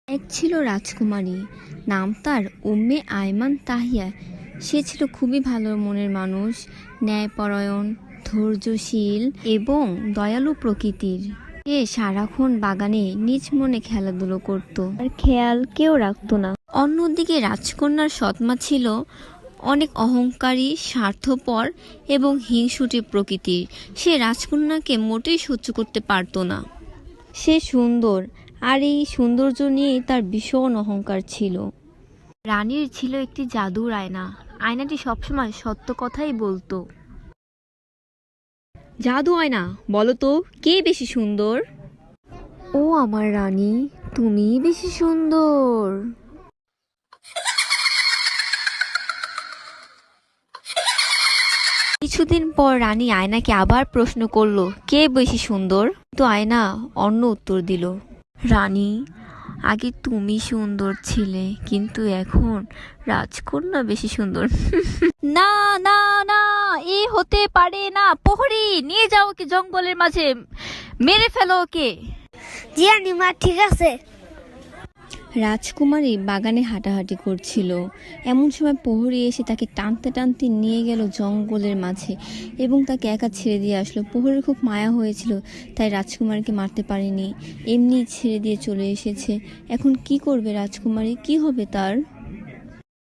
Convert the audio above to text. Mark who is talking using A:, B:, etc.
A: এক ছিল রাজকুমারী, নাম তার উম্মে আয়মান তাহিয়া। সে ছিল খুবই ভালো মনের মানুষ, ন্যায়পরায়ণ, ধৈর্যশীল এবং দয়ালু প্রকৃতির। সে সারাক্ষণ বাগানে নিজ মনে খেলাধুলো করত, আর খেয়াল কেউ রাখতো না। অন্যদিকে রাজকন্যার সৎমা ছিল অনেক অহংকারী, স্বার্থপর এবং হিংসুটে প্রকৃতির। সে রাজকন্যাকে মোটেই সহ্য করতে পারত না। সে সুন্দর, আর এই সৌন্দর্য নিয়েই তার ভীষণ অহংকার ছিল। রানীর ছিল একটি জাদুর আয়না। আয়নাটি সবসময় সত্য কথাই বলতো। জাদু আয়না, বলো তো কে বেশি সুন্দর? ও আমার রানী, তুমিই বেশি সুন্দর। কিছুদিন পর রানী আয়নাকে আবার প্রশ্ন করলো, কে বেশি সুন্দর? তো আয়না অন্য উত্তর দিল, রানী, আগে তুমি সুন্দর ছিলে, কিন্তু এখন রাজকন্যা বেশি সুন্দর। না না না, এ হতে পারে না। প্রহরী, নিয়ে যাও ওকে জঙ্গলের মাঝে, মেরে ফেলো ওকে।
B: জি রানীমা, ঠিক আছে।
A: রাজকুমারী বাগানে হাঁটাহাঁটি করছিল। এমন সময় প্রহরী এসে তাকে টানতে টানতে নিয়ে গেল জঙ্গলের মাঝে এবং তাকে একা ছেড়ে দিয়ে আসলো। প্রহরীর খুব মায়া হয়েছিল, তাই রাজকুমারীকে মারতে পারেনি, এমনি ছেড়ে দিয়ে চলে এসেছে। এখন কি করবে রাজকুমারী, কি হবে তার?